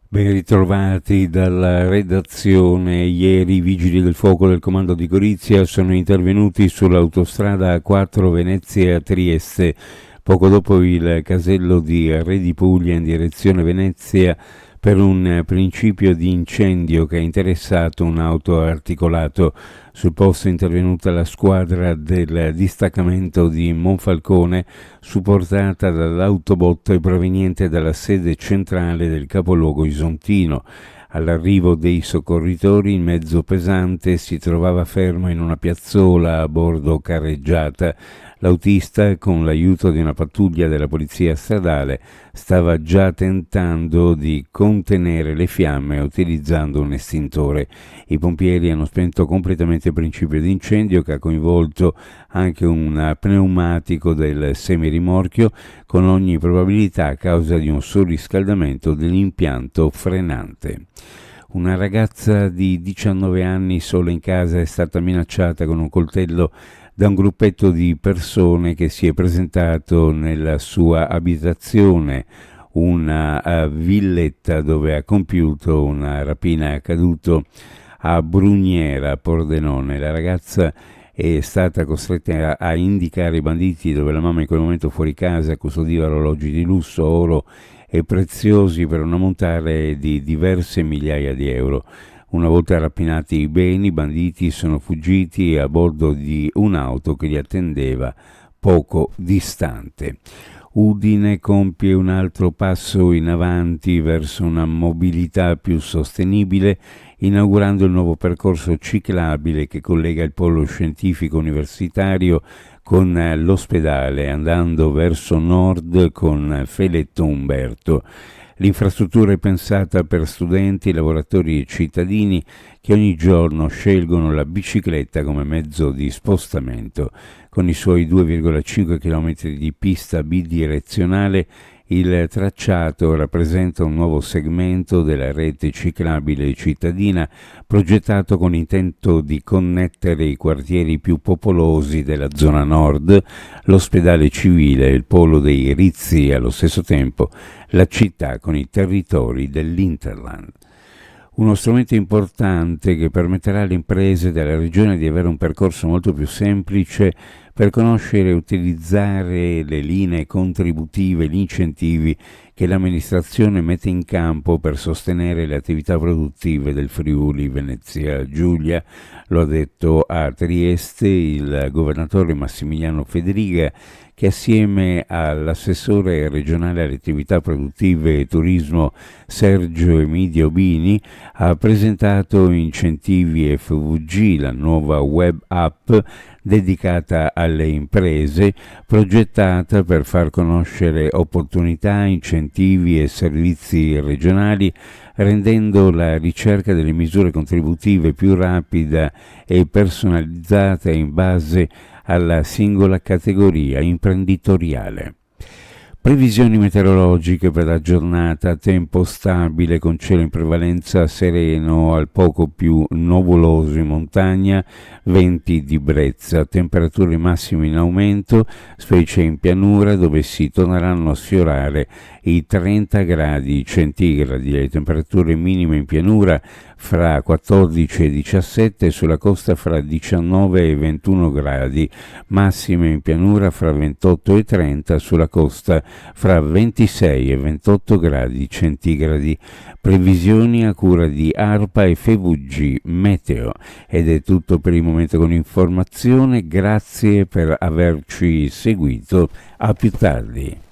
Ben ritrovati dalla redazione. Ieri i vigili del fuoco del comando di Gorizia sono intervenuti sull'autostrada A4 Venezia-Trieste, poco dopo il casello di Re di Puglia in direzione Venezia per un principio di incendio che ha interessato un auto articolato. Sul posto è intervenuta la squadra del distaccamento di Monfalcone, supportata dall'autobot proveniente dalla sede centrale del capoluogo isontino. All'arrivo dei soccorritori il mezzo pesante si trovava fermo in una piazzola a bordo carreggiata. L'autista, con l'aiuto di una pattuglia della polizia stradale, stava già tentando di contenere le fiamme utilizzando un estintore. I pompieri hanno spento completamente il principio di incendio, che ha coinvolto anche un pneumatico del semirimorchio, con ogni probabilità a causa di un surriscaldamento dell'impianto frenante. Una ragazza di 19 anni sola in casa è stata minacciata con un coltello da un gruppetto di persone che si è presentato nella sua abitazione, una villetta dove ha compiuto una rapina. È accaduto a Bruniera, Pordenone. La ragazza è stata costretta a indicare i banditi, dove la mamma in quel momento fuori casa custodiva orologi di lusso, oro e preziosi per un ammontare di diverse migliaia di euro. Una volta rapinati i beni, i banditi sono fuggiti a bordo di un'auto che li attendeva poco distante. Udine compie un altro passo in avanti verso una mobilità più sostenibile, inaugurando il nuovo percorso ciclabile che collega il polo scientifico universitario con l'ospedale, andando verso nord con Feletto Umberto. L'infrastruttura è pensata per studenti, lavoratori e cittadini che ogni giorno scelgono la bicicletta come mezzo di spostamento. Con i suoi 2,5 km di pista bidirezionale, il tracciato rappresenta un nuovo segmento della rete ciclabile cittadina, progettato con intento di connettere i quartieri più popolosi della zona nord, l'ospedale civile, il polo dei Rizzi e allo stesso tempo la città con i territori dell'Interland. Uno strumento importante che permetterà alle imprese della regione di avere un percorso molto più semplice per conoscere e utilizzare le linee contributive, gli incentivi che l'amministrazione mette in campo per sostenere le attività produttive del Friuli Venezia Giulia. Lo ha detto a Trieste il governatore Massimiliano Federiga, che assieme all'assessore regionale alle attività produttive e turismo Sergio Emidio Bini ha presentato Incentivi FVG, la nuova web app dedicata alle imprese, progettata per far conoscere opportunità, incentivi e servizi regionali, rendendo la ricerca delle misure contributive più rapida e personalizzata in base alla singola categoria imprenditoriale. Previsioni meteorologiche per la giornata: tempo stabile con cielo in prevalenza sereno al poco più nuvoloso in montagna, venti di brezza, temperature massime in aumento, specie in pianura dove si torneranno a sfiorare i 30 gradi centigradi, le temperature minime in pianura fra 14 e 17, sulla costa fra 19 e 21 gradi, massime in pianura fra 28 e 30, sulla costa fra 26 e 28 gradi centigradi. Previsioni a cura di ARPA e FVG Meteo. Ed è tutto per il momento con informazione, grazie per averci seguito, a più tardi.